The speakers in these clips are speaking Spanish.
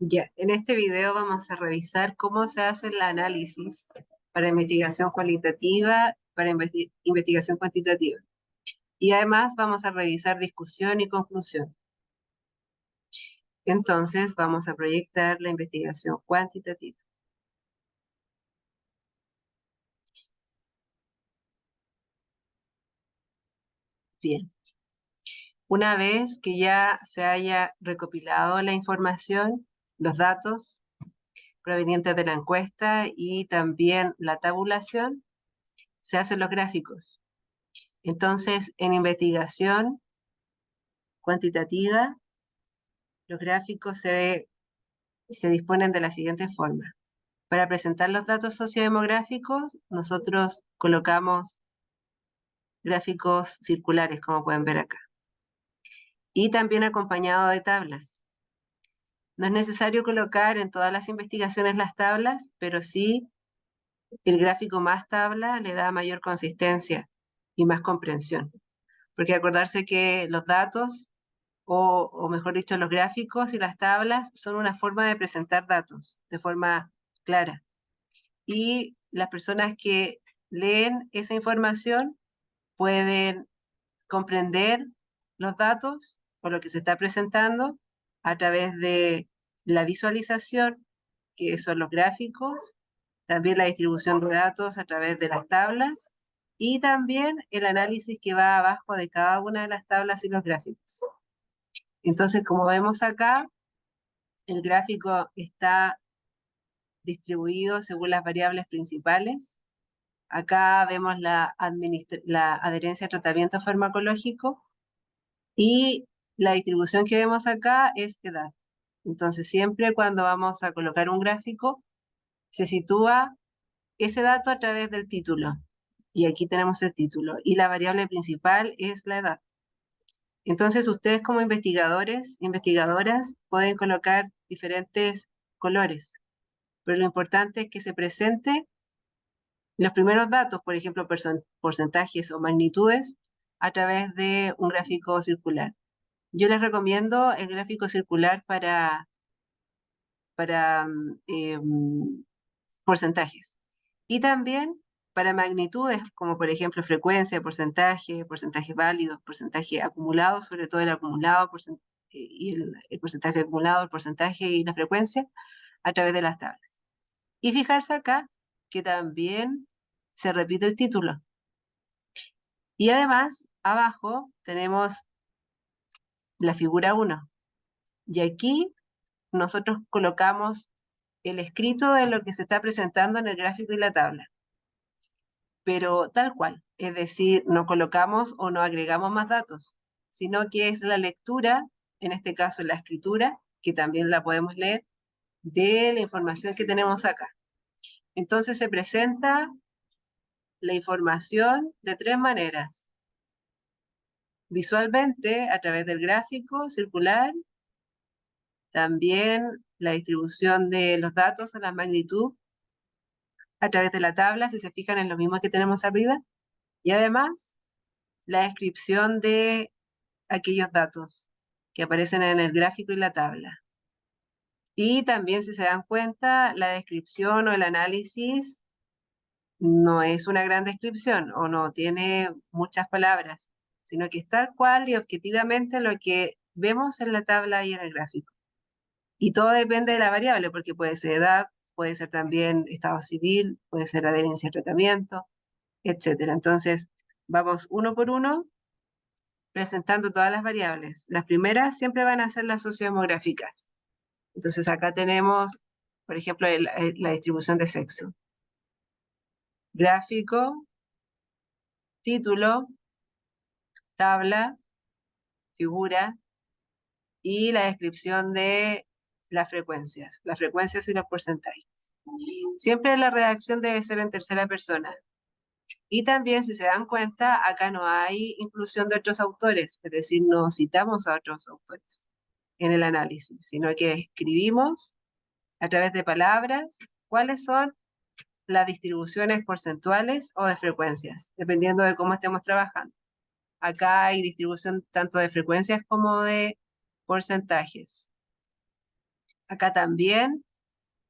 Ya, en este video vamos a revisar cómo se hace el análisis para investigación cualitativa, para investigación cuantitativa. Y además vamos a revisar discusión y conclusión. Entonces vamos a proyectar la investigación cuantitativa. Bien, una vez que ya se haya recopilado la información, los datos provenientes de la encuesta y también la tabulación, se hacen los gráficos. Entonces, en investigación cuantitativa, los gráficos se disponen de la siguiente forma. Para presentar los datos sociodemográficos, nosotros colocamos gráficos circulares, como pueden ver acá, y también acompañado de tablas. No es necesario colocar en todas las investigaciones las tablas, pero sí el gráfico más tabla le da mayor consistencia y más comprensión. Porque acordarse que los datos, o mejor dicho, los gráficos y las tablas son una forma de presentar datos de forma clara. Y las personas que leen esa información pueden comprender los datos o lo que se está presentando a través de la visualización, que son los gráficos, también la distribución de datos a través de las tablas y también el análisis que va abajo de cada una de las tablas y los gráficos. Entonces, como vemos acá, el gráfico está distribuido según las variables principales. Acá vemos la adherencia al tratamiento farmacológico y la distribución que vemos acá es edad. Entonces, siempre cuando vamos a colocar un gráfico, se sitúa ese dato a través del título. Y aquí tenemos el título. Y la variable principal es la edad. Entonces, ustedes como investigadores, investigadoras, pueden colocar diferentes colores, pero lo importante es que se presente los primeros datos, por ejemplo, porcentajes o magnitudes, a través de un gráfico circular. Yo les recomiendo el gráfico circular para porcentajes y también para magnitudes, como por ejemplo frecuencia, porcentaje, porcentaje válido, porcentaje acumulado, sobre todo el acumulado y el porcentaje acumulado, el porcentaje y la frecuencia a través de las tablas. Y fijarse acá que también se repite el título. Y además, abajo tenemos la figura 1. Y aquí nosotros colocamos el escrito de lo que se está presentando en el gráfico y la tabla. Pero tal cual, es decir, no colocamos o no agregamos más datos, sino que es la lectura, en este caso la escritura, que también la podemos leer, de la información que tenemos acá. Entonces se presenta la información de tres maneras. Visualmente, a través del gráfico circular, también la distribución de los datos a la magnitud a través de la tabla, si se fijan en lo mismo que tenemos arriba, y además la descripción de aquellos datos que aparecen en el gráfico y la tabla. Y también, si se dan cuenta, la descripción o el análisis no es una gran descripción o no tiene muchas palabras, sino que es tal cual y objetivamente lo que vemos en la tabla y en el gráfico. Y todo depende de la variable, porque puede ser edad, puede ser también estado civil, puede ser adherencia al tratamiento, etcétera. Entonces, vamos uno por uno presentando todas las variables. Las primeras siempre van a ser las sociodemográficas. Entonces, acá tenemos, por ejemplo, la distribución de sexo. Gráfico, título, tabla, figura y la descripción de las frecuencias y los porcentajes. Siempre la redacción debe ser en tercera persona. Y también, si se dan cuenta, acá no hay inclusión de otros autores, es decir, no citamos a otros autores en el análisis, sino que escribimos a través de palabras cuáles son las distribuciones porcentuales o de frecuencias, dependiendo de cómo estemos trabajando. Acá hay distribución tanto de frecuencias como de porcentajes. Acá también,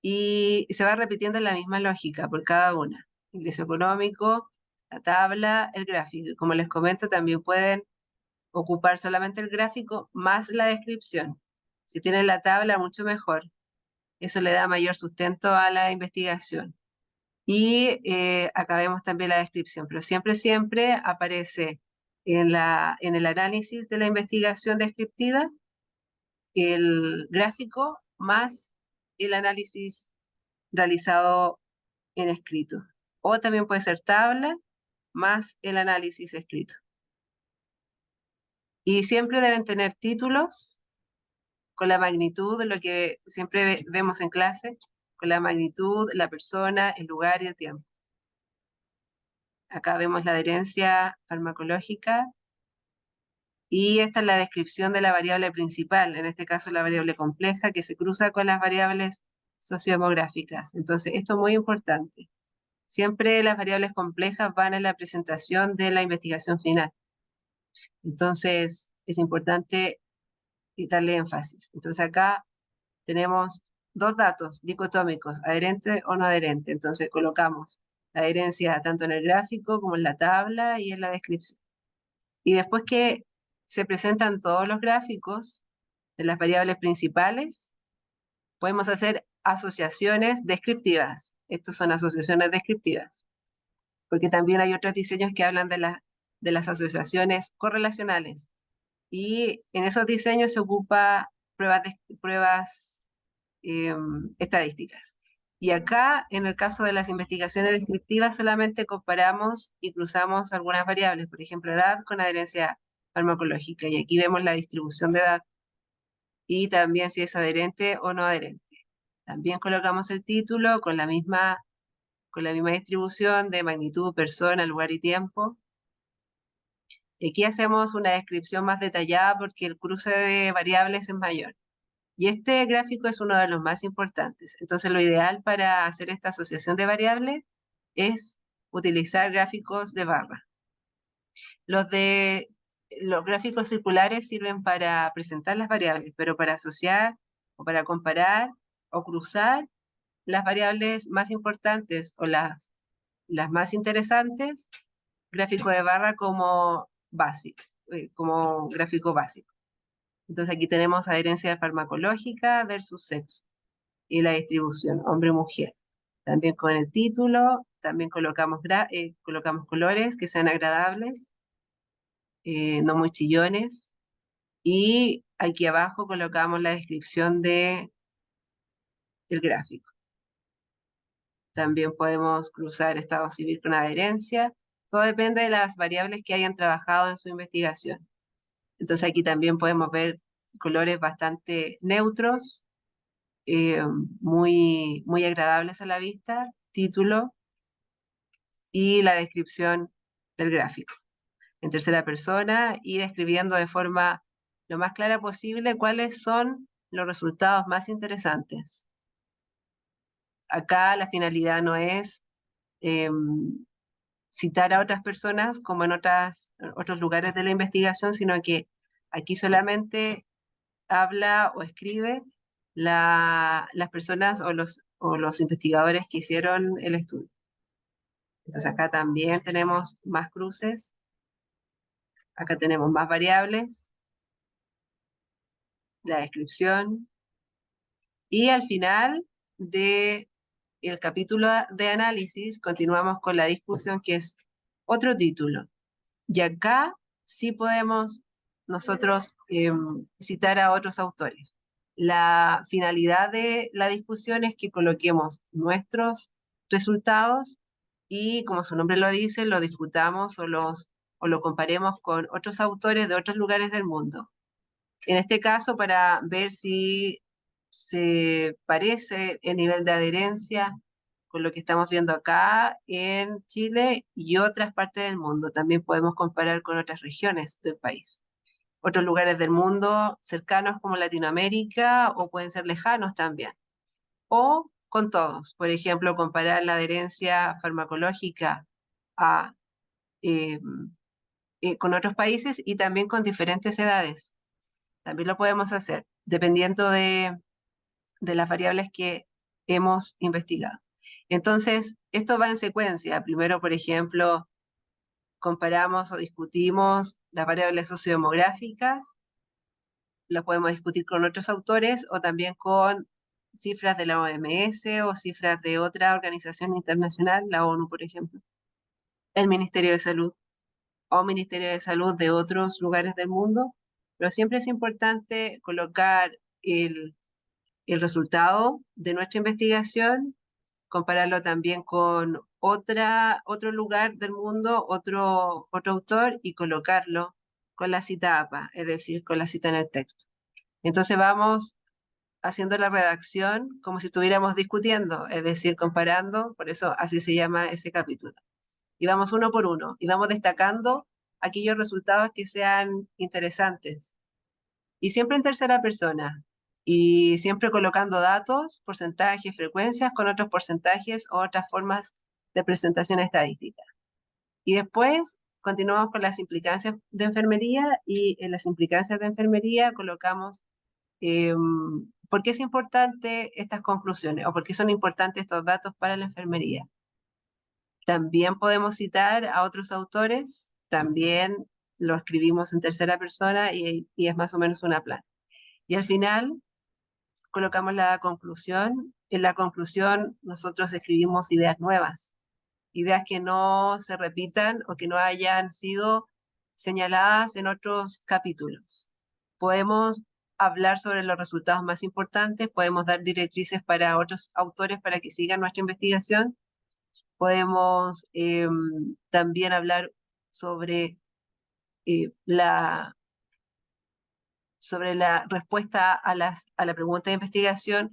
y se va repitiendo la misma lógica por cada una. Ingreso económico, la tabla, el gráfico. Y como les comento, también pueden ocupar solamente el gráfico más la descripción. Si tienen la tabla, mucho mejor. Eso le da mayor sustento a la investigación. Y acá vemos también la descripción, pero siempre, siempre aparece en el análisis de la investigación descriptiva el gráfico más el análisis realizado en escrito. O también puede ser tabla más el análisis escrito. Y siempre deben tener títulos con la magnitud de lo que siempre vemos en clase, con la magnitud, la persona, el lugar y el tiempo. Acá vemos la adherencia farmacológica y esta es la descripción de la variable principal, en este caso la variable compleja que se cruza con las variables sociodemográficas. Entonces, esto es muy importante. Siempre las variables complejas van en la presentación de la investigación final. Entonces, es importante darle énfasis. Entonces, acá tenemos dos datos dicotómicos, adherente o no adherente. Entonces, colocamos la adherencia tanto en el gráfico como en la tabla y en la descripción. Y después que se presentan todos los gráficos de las variables principales, podemos hacer asociaciones descriptivas. Estos son asociaciones descriptivas, porque también hay otros diseños que hablan de las asociaciones correlacionales. Y en esos diseños se ocupa pruebas estadísticas. Y acá, en el caso de las investigaciones descriptivas, solamente comparamos y cruzamos algunas variables, por ejemplo, edad con adherencia farmacológica. Y aquí vemos la distribución de edad y también si es adherente o no adherente. También colocamos el título con la misma distribución de magnitud, persona, lugar y tiempo. Y aquí hacemos una descripción más detallada porque el cruce de variables es mayor. Y este gráfico es uno de los más importantes. Entonces, lo ideal para hacer esta asociación de variables es utilizar gráficos de barra. Los gráficos circulares sirven para presentar las variables, pero para asociar o para comparar o cruzar las variables más importantes o las más interesantes, gráfico de barra como básico, como gráfico básico. Entonces aquí tenemos adherencia farmacológica versus sexo y la distribución, hombre-mujer. También con el título, también colocamos colores que sean agradables, no muy chillones. Y aquí abajo colocamos la descripción del gráfico. También podemos cruzar estado civil con adherencia. Todo depende de las variables que hayan trabajado en su investigación. Entonces aquí también podemos ver colores bastante neutros, eh, muy agradables a la vista, título y la descripción del gráfico en tercera persona y describiendo de forma lo más clara posible cuáles son los resultados más interesantes. Acá la finalidad no es eh, citar a otras personas como en otros lugares de la investigación, sino que aquí solamente habla o escribe las personas o los investigadores que hicieron el estudio. Entonces acá también tenemos más cruces, acá tenemos más variables, la descripción, y al final del capítulo de análisis continuamos con la discusión que es otro título. Y acá sí podemos nosotros citar a otros autores. La finalidad de la discusión es que coloquemos nuestros resultados y, como su nombre lo dice, lo discutamos o lo comparemos con otros autores de otros lugares del mundo. En este caso, para ver si se parece el nivel de adherencia con lo que estamos viendo acá en Chile y otras partes del mundo. También podemos comparar con otras regiones del país. Otros lugares del mundo cercanos como Latinoamérica o pueden ser lejanos también. O con todos. Por ejemplo, comparar la adherencia farmacológica a, eh, con otros países y también con diferentes edades. También lo podemos hacer, dependiendo de las variables que hemos investigado. Entonces, esto va en secuencia. Primero, por ejemplo, comparamos o discutimos las variables sociodemográficas, las podemos discutir con otros autores o también con cifras de la OMS o cifras de otra organización internacional, la ONU, por ejemplo, el Ministerio de Salud o Ministerio de Salud de otros lugares del mundo, pero siempre es importante colocar el resultado de nuestra investigación, compararlo también con otro lugar del mundo, otro autor, y colocarlo con la cita APA, es decir, con la cita en el texto. Entonces vamos haciendo la redacción como si estuviéramos discutiendo, es decir, comparando, por eso así se llama ese capítulo. Y vamos uno por uno, y vamos destacando aquellos resultados que sean interesantes. Y siempre en tercera persona, y siempre colocando datos, porcentajes, frecuencias con otros porcentajes o otras formas de presentación estadística. Y después continuamos con las implicancias de enfermería, y en las implicancias de enfermería colocamos por qué es importante estas conclusiones o por qué son importantes estos datos para la enfermería. También podemos citar a otros autores, también lo escribimos en tercera persona y es más o menos una plana. Y al final colocamos la conclusión. En la conclusión nosotros escribimos ideas nuevas, ideas que no se repitan o que no hayan sido señaladas en otros capítulos. Podemos hablar sobre los resultados más importantes, podemos dar directrices para otros autores para que sigan nuestra investigación, podemos también hablar sobre eh, la, sobre la respuesta a la pregunta de investigación,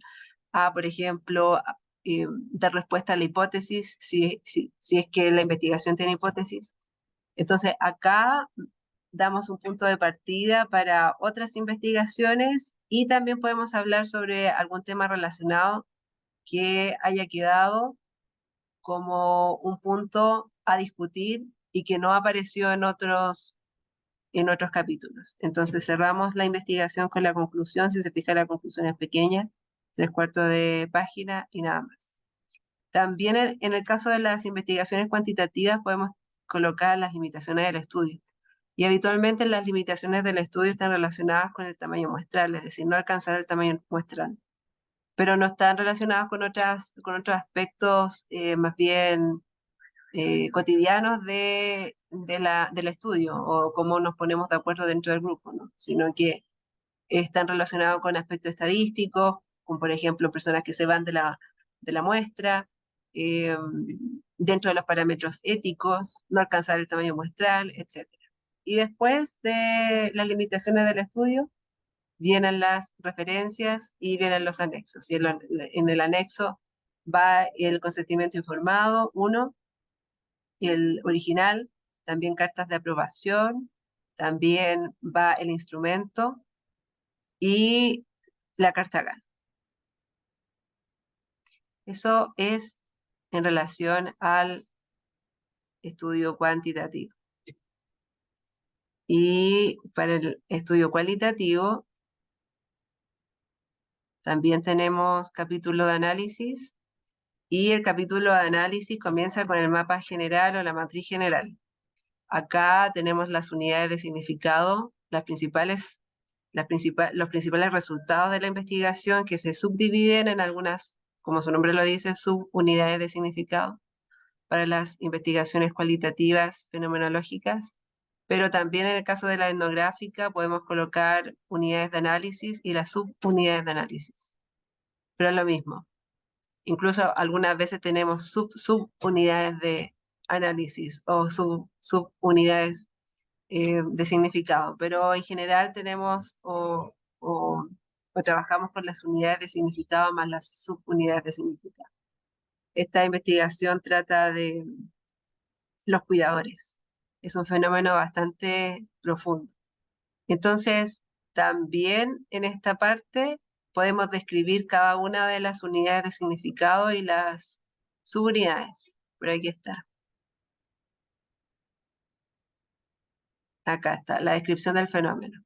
por ejemplo, dar respuesta a la hipótesis, si es que la investigación tiene hipótesis. Entonces, acá damos un punto de partida para otras investigaciones, y también podemos hablar sobre algún tema relacionado que haya quedado como un punto a discutir y que no apareció en otros capítulos. Entonces cerramos la investigación con la conclusión. Si se fija, la conclusión es pequeña, 3/4 de página y nada más. También en el caso de las investigaciones cuantitativas podemos colocar las limitaciones del estudio. Y habitualmente las limitaciones del estudio están relacionadas con el tamaño muestral, es decir, no alcanzar el tamaño muestral, pero no están relacionadas con otros aspectos más bien cotidianos del estudio o cómo nos ponemos de acuerdo dentro del grupo, ¿no? Sino que están relacionados con aspectos estadísticos, como por ejemplo personas que se van de la muestra, eh, dentro de los parámetros éticos, no alcanzar el tamaño muestral, etc. Y después de las limitaciones del estudio, vienen las referencias y vienen los anexos. Y en el anexo va el consentimiento informado, uno, el original, también cartas de aprobación, también va el instrumento y la carta GAN. Eso es en relación al estudio cuantitativo. Y para el estudio cualitativo también tenemos capítulo de análisis, y el capítulo de análisis comienza con el mapa general o la matriz general. Acá tenemos las unidades de significado, los principales resultados de la investigación, que se subdividen en algunas, como su nombre lo dice, subunidades de significado para las investigaciones cualitativas fenomenológicas, pero también en el caso de la etnográfica podemos colocar unidades de análisis y las subunidades de análisis. Pero es lo mismo. Incluso algunas veces tenemos subunidades de análisis o subunidades de significado, pero en general tenemos o trabajamos con las unidades de significado más las subunidades de significado. Esta investigación trata de los cuidadores. Es un fenómeno bastante profundo. Entonces, también en esta parte podemos describir cada una de las unidades de significado y las subunidades. Por aquí está. Acá está, la descripción del fenómeno.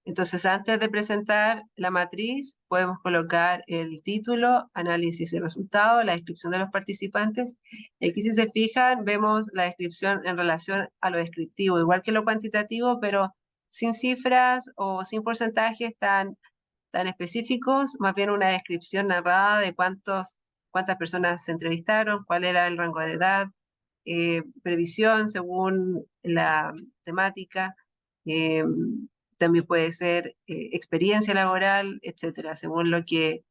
Entonces, antes de presentar la matriz, podemos colocar el título, análisis y resultado, la descripción de los participantes. Y aquí, si se fijan, vemos la descripción en relación a lo descriptivo, igual que lo cuantitativo, pero sin cifras o sin porcentajes tan específicos, más bien una descripción narrada de cuántas personas se entrevistaron, cuál era el rango de edad, previsión según la temática, eh, también puede ser experiencia laboral, etcétera, según lo que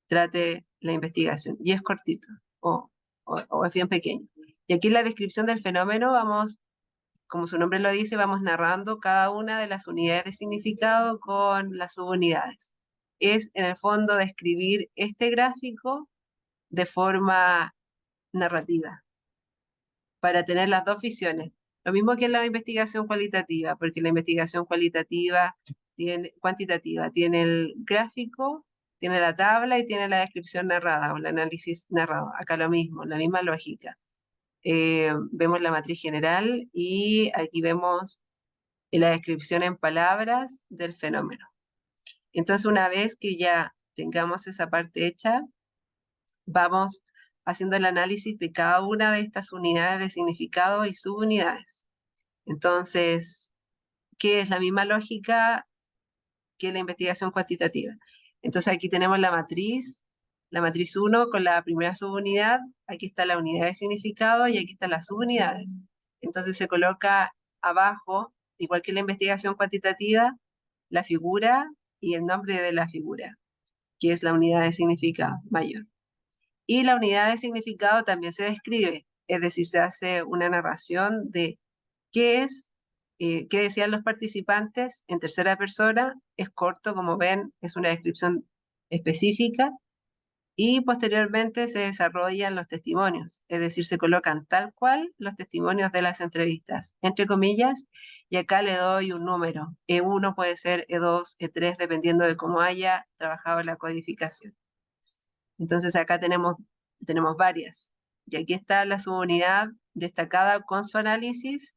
trate la investigación. Y es cortito o es bien pequeño. Y aquí en la descripción del fenómeno vamos, como su nombre lo dice, vamos narrando cada una de las unidades de significado con las subunidades. Es en el fondo describir este gráfico de forma narrativa, para tener las dos visiones. Lo mismo que en la investigación cualitativa, porque la investigación cuantitativa tiene el gráfico, tiene la tabla y tiene la descripción narrada o el análisis narrado. Acá lo mismo, la misma lógica. Vemos la matriz general y aquí vemos la descripción en palabras del fenómeno. Entonces, una vez que ya tengamos esa parte hecha, vamos haciendo el análisis de cada una de estas unidades de significado y subunidades. Entonces, ¿qué es la misma lógica que la investigación cuantitativa? Entonces, aquí tenemos la matriz 1 con la primera subunidad, aquí está la unidad de significado y aquí están las subunidades. Entonces, se coloca abajo, igual que la investigación cuantitativa, la figura y el nombre de la figura, que es la unidad de significado mayor. Y la unidad de significado también se describe, es decir, se hace una narración de qué es, qué decían los participantes en tercera persona, es corto, como ven, es una descripción específica, y posteriormente se desarrollan los testimonios, es decir, se colocan tal cual los testimonios de las entrevistas, entre comillas, y acá le doy un número, E1 puede ser E2, E3, dependiendo de cómo haya trabajado la codificación. Entonces acá tenemos varias. Y aquí está la subunidad destacada con su análisis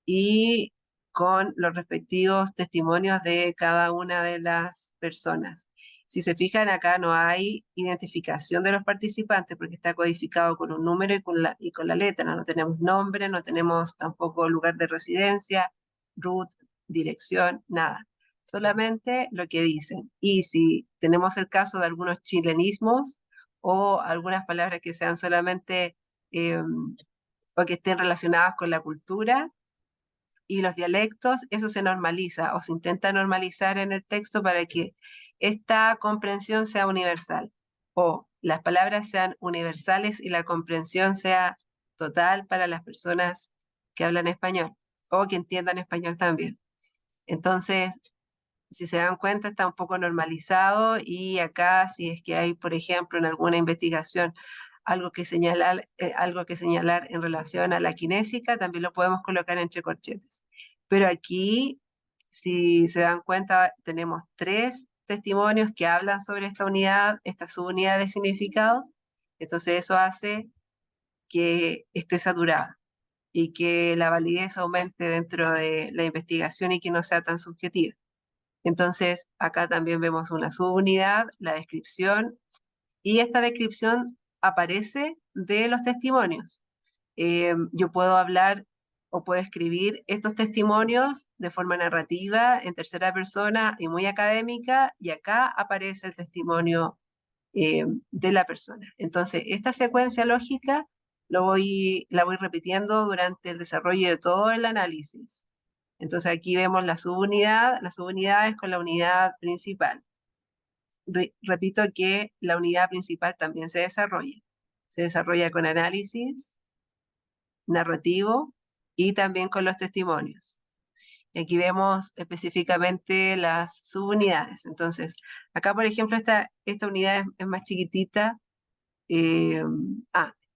y con los respectivos testimonios de cada una de las personas. Si se fijan, acá no hay identificación de los participantes porque está codificado con un número y con la letra. No tenemos nombre, no tenemos tampoco lugar de residencia, root, dirección, nada. Solamente lo que dicen. Y si tenemos el caso de algunos chilenismos o algunas palabras que sean solamente o que estén relacionadas con la cultura, y los dialectos, eso se normaliza o se intenta normalizar en el texto para que esta comprensión sea universal o las palabras sean universales y la comprensión sea total para las personas que hablan español o que entiendan español también. Entonces, si se dan cuenta, está un poco normalizado y acá, si es que hay, por ejemplo, en alguna investigación algo que señalar en relación a la kinésica, también lo podemos colocar entre corchetes. Pero aquí, si se dan cuenta, tenemos 3 testimonios que hablan sobre esta unidad, esta subunidad de significado, entonces eso hace que esté saturada y que la validez aumente dentro de la investigación y que no sea tan subjetiva. Entonces, acá también vemos una subunidad, la descripción, y esta descripción aparece de los testimonios. Yo puedo hablar o puedo escribir estos testimonios de forma narrativa, en tercera persona y muy académica, y acá aparece el testimonio de la persona. Entonces, esta secuencia lógica la voy repitiendo durante el desarrollo de todo el análisis. Entonces aquí vemos la subunidad, las subunidades con la unidad principal. Repito que la unidad principal también se desarrolla. Se desarrolla con análisis narrativo y también con los testimonios. Y aquí vemos específicamente las subunidades. Entonces, acá por ejemplo esta unidad es más chiquitita. eh,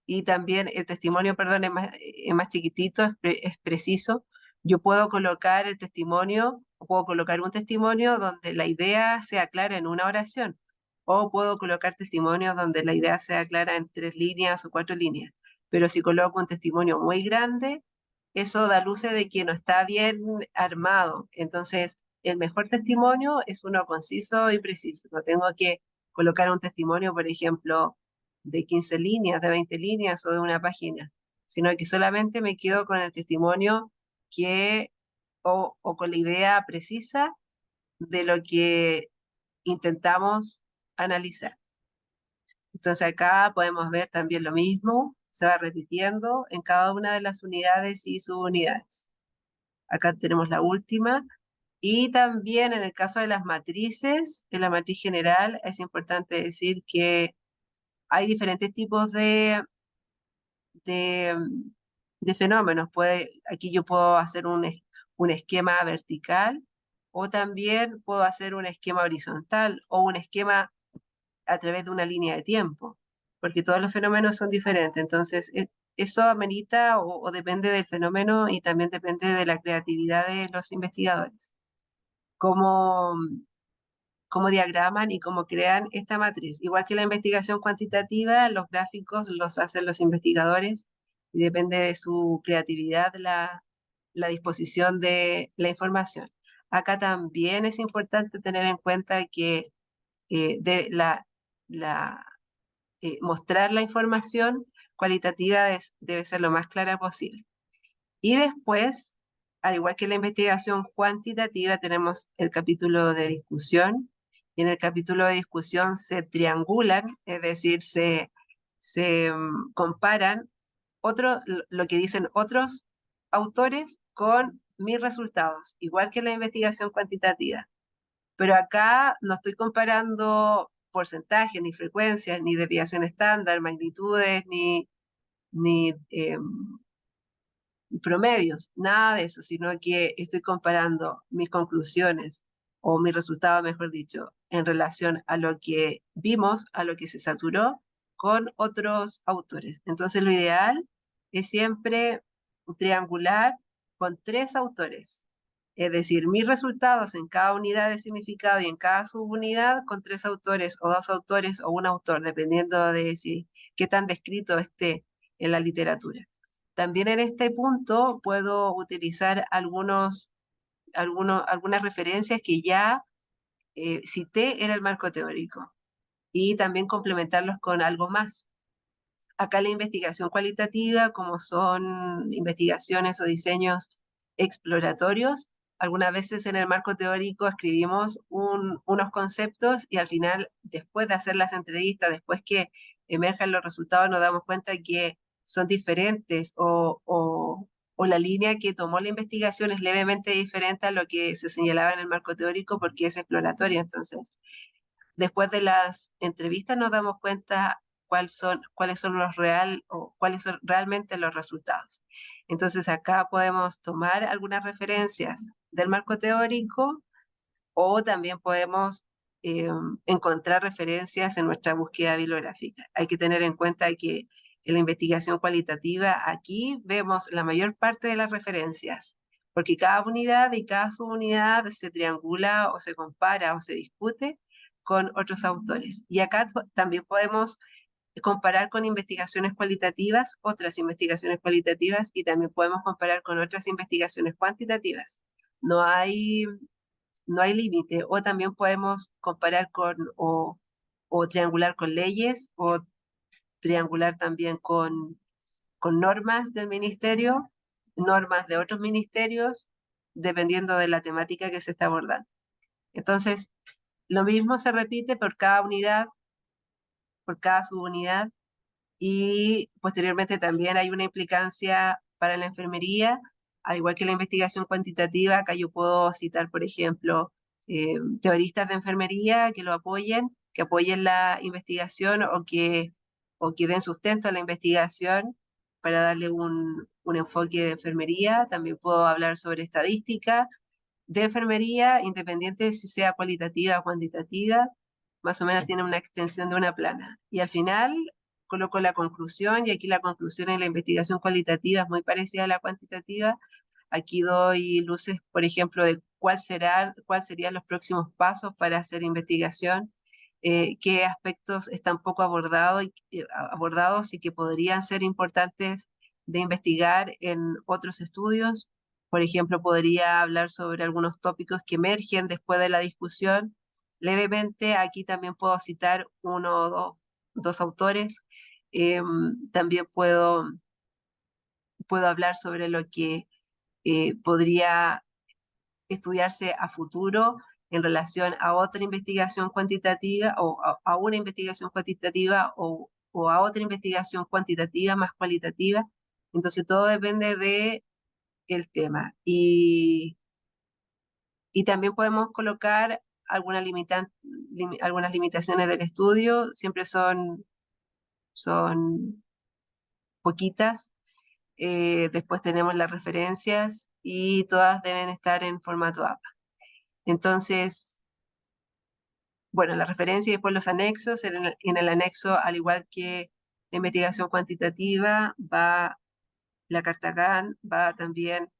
y también el testimonio, perdón, es más chiquitito, es preciso. Yo puedo colocar el testimonio, o puedo colocar un testimonio donde la idea sea clara en una oración, o puedo colocar testimonios donde la idea sea clara en 3 líneas o 4 líneas. Pero si coloco un testimonio muy grande, eso da luces de que no está bien armado. Entonces, el mejor testimonio es uno conciso y preciso. No tengo que colocar un testimonio, por ejemplo, de 15 líneas, de 20 líneas o de una página, sino que solamente me quedo con el testimonio que, o con la idea precisa de lo que intentamos analizar. Entonces acá podemos ver también lo mismo, se va repitiendo en cada una de las unidades y subunidades. Acá tenemos la última. Y también en el caso de las matrices, en la matriz general es importante decir que hay diferentes tipos de, de fenómenos. Aquí yo puedo hacer un esquema vertical o también puedo hacer un esquema horizontal o un esquema a través de una línea de tiempo, porque todos los fenómenos son diferentes. Entonces, eso amerita o depende del fenómeno y también depende de la creatividad de los investigadores. Cómo, cómo diagraman y cómo crean esta matriz. Igual que la investigación cuantitativa, los gráficos los hacen los investigadores y depende de su creatividad la disposición de la información. Acá también es importante tener en cuenta que de mostrar la información cualitativa debe ser lo más clara posible. Y después, al igual que la investigación cuantitativa, tenemos el capítulo de discusión. Y en el capítulo de discusión se triangulan, es decir, se comparan lo que dicen otros autores con mis resultados, igual que la investigación cuantitativa. Pero acá no estoy comparando porcentajes, ni frecuencias, ni desviación estándar, magnitudes, ni promedios, nada de eso, sino que estoy comparando mis conclusiones o mi resultado, mejor dicho, en relación a lo que vimos, a lo que se saturó con otros autores. Entonces lo ideal es siempre triangular con 3 autores. Es decir, mis resultados en cada unidad de significado y en cada subunidad con 3 autores o 2 autores o un autor, dependiendo de qué tan descrito esté en la literatura. También en este punto puedo utilizar algunas referencias que ya cité en el marco teórico y también complementarlos con algo más. Acá la investigación cualitativa, como son investigaciones o diseños exploratorios, algunas veces en el marco teórico escribimos unos conceptos y al final, después de hacer las entrevistas, después que emerjan los resultados, nos damos cuenta que son diferentes o la línea que tomó la investigación es levemente diferente a lo que se señalaba en el marco teórico porque es exploratoria. Entonces, después de las entrevistas nos damos cuenta cuáles son o cuáles son realmente los resultados. Entonces acá podemos tomar algunas referencias del marco teórico o también podemos eh, encontrar referencias en nuestra búsqueda bibliográfica. Hay que tener en cuenta que en la investigación cualitativa aquí vemos la mayor parte de las referencias, porque cada unidad y cada subunidad se triangula o se compara o se discute con otros autores. Y acá también podemos comparar con investigaciones cualitativas, otras investigaciones cualitativas, y también podemos comparar con otras investigaciones cuantitativas. No hay, no hay límite, o también podemos comparar o triangular con leyes, o triangular también con normas del ministerio, normas de otros ministerios, dependiendo de la temática que se está abordando. Entonces, lo mismo se repite por cada unidad, por cada subunidad, y posteriormente también hay una implicancia para la enfermería, al igual que la investigación cuantitativa. Acá yo puedo citar, por ejemplo, teoristas de enfermería que apoyen la investigación o que den sustento a la investigación para darle un enfoque de enfermería. También puedo hablar sobre estadística de enfermería, independiente de si sea cualitativa o cuantitativa, más o menos tiene una extensión de una plana. Y al final coloco la conclusión, y aquí la conclusión en la investigación cualitativa es muy parecida a la cuantitativa. Aquí doy luces, por ejemplo, de cuáles serían los próximos pasos para hacer investigación, qué aspectos están poco abordados y que podrían ser importantes de investigar en otros estudios, Por ejemplo, podría hablar sobre algunos tópicos que emergen después de la discusión. Levemente, aquí también puedo citar uno o dos autores. También puedo hablar sobre lo que podría estudiarse a futuro en relación a otra investigación cuantitativa o a una investigación cuantitativa o a otra investigación cuantitativa más cualitativa. Entonces todo depende de el tema. Y también podemos colocar algunas limitaciones del estudio, siempre son poquitas. Después tenemos las referencias y todas deben estar en formato APA. Entonces, bueno, la referencia y después los anexos. En el anexo, al igual que la investigación cuantitativa, va la carta GAN, va también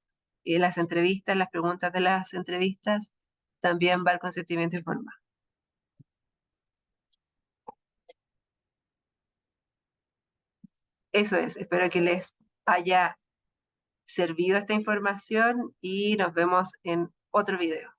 las entrevistas, las preguntas de las entrevistas, también va el consentimiento informado. Eso es, espero que les haya servido esta información y nos vemos en otro video.